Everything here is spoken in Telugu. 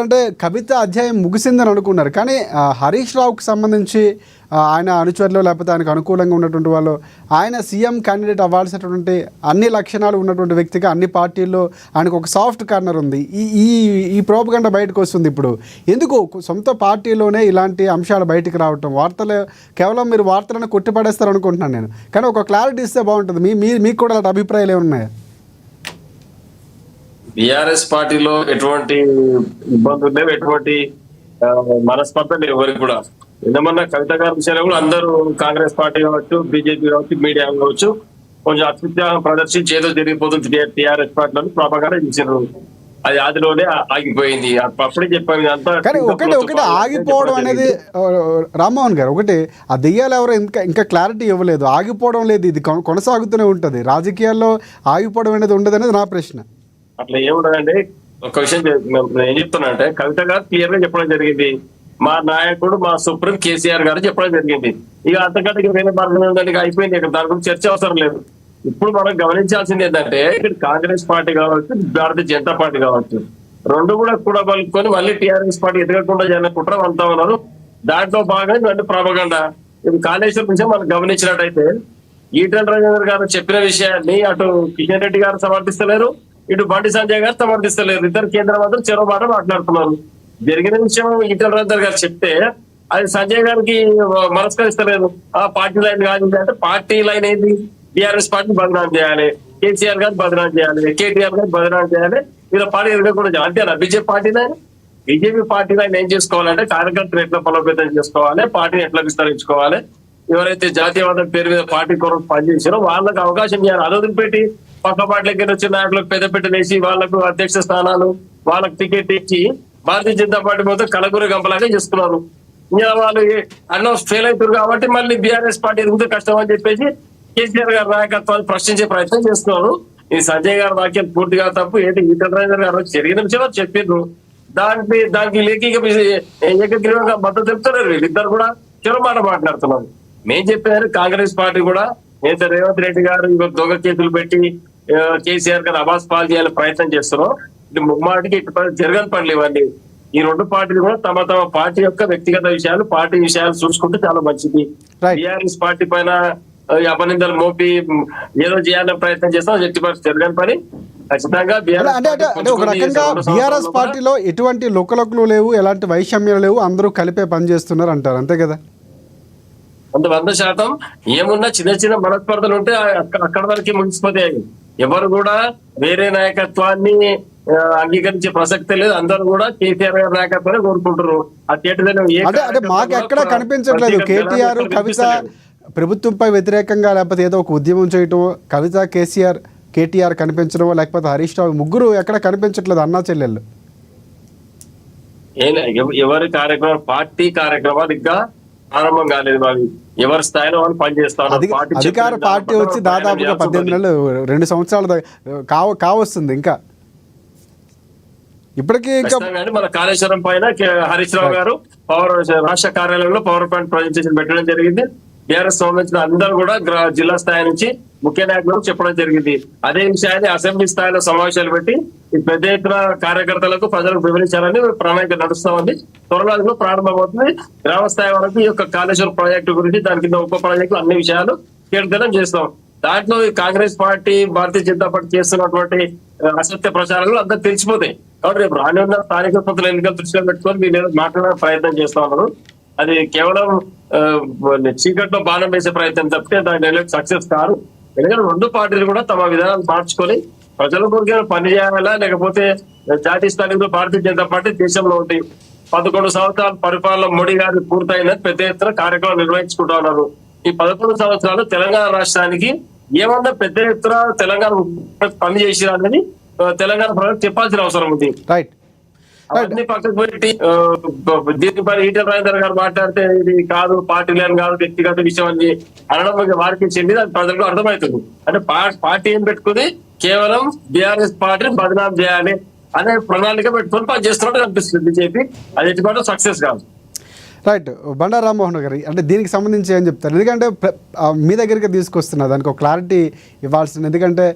అంటే కవిత అధ్యాయం ముగిసిందని అనుకున్నారు, కానీ హరీష్ రావుకి సంబంధించి ఆయన అనుచరులు లేకపోతే ఆయనకు అనుకూలంగా ఉన్నటువంటి వాళ్ళు ఆయన సీఎం క్యాండిడేట్ అవ్వాల్సినటువంటి అన్ని లక్షణాలు ఉన్నటువంటి వ్యక్తిగా అన్ని పార్టీల్లో ఆయనకు ఒక సాఫ్ట్ కార్నర్ ఉంది. ఈ ఈ ప్రోపగండా బయటకు వస్తుంది. ఇప్పుడు ఎందుకు సొంత పార్టీలోనే ఇలాంటి అంశాలు బయటకు రావటం? వార్తలు కేవలం మీరు వార్తలను కొట్టిపడేస్తారు అనుకుంటున్నాను నేను, కానీ ఒక క్లారిటీ ఇస్తే బాగుంటుంది. మీకు కూడా అలాంటి అభిప్రాయాలు ఏమున్నాయా? బీఆర్ఎస్ పార్టీలో ఎటువంటి ఇబ్బందులు లేవు, ఎటువంటి మనస్పర్ధ లేవు ఎవరికి కూడా. ఏమన్నా కవిత గారి విషయంలో కూడా అందరూ కాంగ్రెస్ పార్టీ కావచ్చు, బీజేపీ కావచ్చు, మీడియా కావచ్చు కొంచెం అత్యుత్సాహం ప్రదర్శించి ఏదో జరిగిపోతుంది టీఆర్ఎస్ పార్టీలో ప్రభాకర్ చేశారు. అది ఆదిలోనే ఆగిపోయింది. అప్పుడే చెప్పాను అంతా. కానీ ఒకటి ఆగిపోవడం అనేది రామ్మోహన్ గారు, ఒకటి ఆ దెయ్యాలు ఎవరో ఇంకా క్లారిటీ ఇవ్వలేదు. ఆగిపోవడం లేదు, ఇది కొనసాగుతూనే ఉంటుంది. రాజకీయాల్లో ఆగిపోవడం అనేది ఉండదు అనేది నా ప్రశ్న. అట్లా ఏముండదండి. ఒక విషయం ఏం చెప్తున్నా అంటే, కవిత గారు క్లియర్ గా చెప్పడం జరిగింది, మా నాయకుడు మా సుప్రీం కేసీఆర్ గారు చెప్పడం జరిగింది. ఇక అంతకంటే వేరే మార్గం ఉందని అయిపోయింది. ఇక్కడ దాని గురించి చర్చ అవసరం లేదు. ఇప్పుడు మనం గమనించాల్సింది ఏంటంటే, ఇక్కడ కాంగ్రెస్ పార్టీ కావచ్చు, భారతీయ జనతా పార్టీ కావచ్చు, రెండు కూడా కూడబలుకొని మళ్ళీ టీఆర్ఎస్ పార్టీ ఎదగకుండా జన కుట్ర అంతా ఉన్నారు. దాంట్లో భాగంగా రెండు ప్రభాగండా. ఇప్పుడు కాళేశ్వరం విషయం మనం గమనించినట్టయితే, ఈటెల రాజేందర్ గారు చెప్పిన విషయాన్ని అటు కిషన్ రెడ్డి గారు సమర్థిస్తలేరు, ఇటు బండి సంజయ్ గారు సమర్థిస్తలేరు. ఇద్దరు కేంద్ర మంత్రులు చెరో మాట మాట్లాడుతున్నారు. జరిగిన విషయం ఈటెల రాజేందర్ గారు చెప్తే అది సంజయ్ గారికి మనస్కరిస్తలేదు. ఆ పార్టీ లైన్ కాదు అంటే, పార్టీ లైన్ ఏంది? బీఆర్ఎస్ పార్టీ బదనాం చేయాలి, కేసీఆర్ గారు బదనాం చేయాలి, కేటీఆర్ గారు బదనాం చేయాలి, వీళ్ళ పార్టీ ఎదగకుండా అంతేనా BJP party line? BJP party line ఏం చేసుకోవాలంటే, కార్యకర్తలు ఎట్లా బలోపేతం చేసుకోవాలి, పార్టీని ఎట్లా విస్తరించుకోవాలి, ఎవరైతే జాతీయవాదం పేరు మీద పార్టీ కొరకు పనిచేసారో వాళ్ళకి అవకాశం ఇవ్వాలి. అది వదిలిపెట్టి పక్క పార్టీలకి వచ్చిన నాయకులకు పెద్దపెట్టు వేసి వాళ్ళకు అధ్యక్ష స్థానాలు, వాళ్ళకి టికెట్ ఇచ్చి భారతీయ జనతా పార్టీ మొత్తం కలగురి గంపలాగా చేస్తున్నారు. ఇంకా వాళ్ళు అన్న ఫెయిల్ అవుతారు కాబట్టి మళ్ళీ బీఆర్ఎస్ పార్టీ ఎదుగుతూ కష్టం అని చెప్పేసి కేసీఆర్ గారి నాయకత్వాన్ని ప్రశ్నించే ప్రయత్నం చేస్తున్నారు. ఈ సంజయ్ గారి వాక్యం పూర్తిగా తప్పు. ఏంటి ఈటెల రాజేందర్ గారు జరిగిన విషయం చెప్పిండ్రు, దానికి ఏకగ్రీవంగా మద్దతు తెలుపుతున్నారు. వీళ్ళిద్దరు కూడా చెరో మాట మాట్లాడుతున్నారు. మేం చెప్పారు కాంగ్రెస్ పార్టీ కూడా ఏదైతే రేవంత్ రెడ్డి గారు దొంగ కేసులు పెట్టి కేసీఆర్ గారు అబాస్ పాలు చేయాలని ప్రయత్నం చేస్తున్నాం. ఇది ముమ్మాటికి ఇటు జరగని పనులు ఇవన్నీ. ఈ రెండు పార్టీలు కూడా తమ పార్టీ యొక్క వ్యక్తిగత విషయాలు, పార్టీ విషయాలు చూసుకుంటే చాలా మంచిది. బీఆర్ఎస్ పార్టీ పైన అపనిందలు మోపి ఏదో చేయాలని ప్రయత్నం చేస్తాం, జరగని పని. ఖచ్చితంగా బీఆర్ఎస్ పార్టీలో ఎటువంటి లోకలకులు లేవు, ఎలాంటి వైషమ్యాలు లేవు, అందరూ కలిపే పని చేస్తున్నారు అంటారు, అంతే కదా? 100% ఏమున్నా చిన్న చిన్న మనస్పర్ధలు ఉంటే అక్కడ వరకు ముగిసిపోతాయి. ఎవరు కూడా వేరే నాయకత్వాన్ని అంగీకరించే ప్రసక్తే లేదు. అందరూ కూడా కేసీఆర్ గారి నాయకత్వాన్ని కోరుకుంటారు. ఆ అంటే మాకు ఎక్కడ కనిపించట్లేదు కేటీఆర్ కవిత ప్రభుత్వంపై వ్యతిరేకంగా లేకపోతే ఏదో ఒక ఉద్యమం చేయటం, కవిత కేటీఆర్ కనిపించడం, లేకపోతే హరీష్ రావు ముగ్గురు ఎక్కడ కనిపించట్లేదు అన్నా చెల్లెళ్ళు. ఎవరి కార్యక్రమం పార్టీ కార్యక్రమాలు ఇంకా ప్రారంభం కాలేదు. వాళ్ళు ఎవరి స్థాయిలో వాళ్ళు పనిచేస్తారు. అధికార పార్టీ వచ్చి దాదాపుగా 18 నెలలు 2 సంవత్సరాలు కావస్తుంది. ఇంకా ఇప్పటికీ మన కాళేశ్వరం పైన హరీష్ రావు గారు రాష్ట్ర కార్యాలయంలో పవర్ పాయింట్ ప్రజెంటేషన్ పెట్టడం జరిగింది. బీఆర్ఎస్ సంబంధించిన అందరూ కూడా జిల్లా స్థాయి నుంచి ముఖ్య నాయకులకు చెప్పడం జరిగింది. అదే విషయాన్ని అసెంబ్లీ స్థాయిలో సమావేశాలు పెట్టి పెద్ద ఎత్తున కార్యకర్తలకు ప్రజలకు వివరించాలని ప్రణాళిక నడుస్తామని త్వరలో ప్రారంభమవుతుంది. గ్రామ స్థాయి వరకు ఈ యొక్క కాళేశ్వరం ప్రాజెక్టు గురించి, దాని కింద ఉప ప్రాజెక్టులు అన్ని విషయాలు కేంద్రం చేస్తాం. దాంట్లో కాంగ్రెస్ పార్టీ, భారతీయ జనతా పార్టీ చేస్తున్నటువంటి అసత్య ప్రచారాలు అందరూ తెలిసిపోతాయి. కాబట్టి రేపు రాని ఉన్న స్థానిక సంస్థల ఎన్నికలు దృష్టిలో పెట్టుకొని వీళ్ళు మాట్లాడే ప్రయత్నం చేస్తా ఉన్నారు. అది కేవలం చీకట్లో బాణం వేసే ప్రయత్నం తప్పితే దాని సక్సెస్ కాదు. ఎందుకంటే రెండు పార్టీలు కూడా తమ విధానాలు మార్చుకొని ప్రజల కొరకు పని చేయాలా, లేకపోతే జాతీయ స్థాయిలో భారతీయ జనతా పార్టీ దేశంలో ఉంది. 11 సంవత్సరాల పరిపాలన మోడీ గారి పూర్తయినది పెద్ద ఎత్తున కార్యక్రమం నిర్వహించుకుంటా ఉన్నారు. ఈ 11 సంవత్సరాలు తెలంగాణ రాష్ట్రానికి ఏమన్నా పెద్ద ఎత్తున తెలంగాణ పని చేసిరని తెలంగాణ ప్రజలకు చెప్పాల్సిన అవసరం ఉంది. అవన్నీ పక్కకు పెట్టి దీనిపై ఈటెల రాజేందర్ గారు మాట్లాడితే ఇది కాదు, పార్టీ లేని కాదు, వ్యక్తిగత విషయం అని అనడం వారికి చెంది అది ప్రజలకు అర్థమవుతుంది. అంటే పార్టీ ఏం పెట్టుకుని కేవలం బీఆర్ఎస్ పార్టీని బదనాం చేయాలి అనే ప్రణాళిక పెట్టుకొని పనిచేస్తున్నట్టు అనిపిస్తుంది బీజేపీ. అది ఎటువంటి సక్సెస్ కాదు. రైట్. బండారు రామ్మోహన్ గారు, అంటే దీనికి సంబంధించి ఏం చెప్తారు? ఎందుకంటే మీ దగ్గరికి తీసుకొస్తున్నా దానికి ఒక క్లారిటీ ఇవ్వాల్సింది. ఎందుకంటే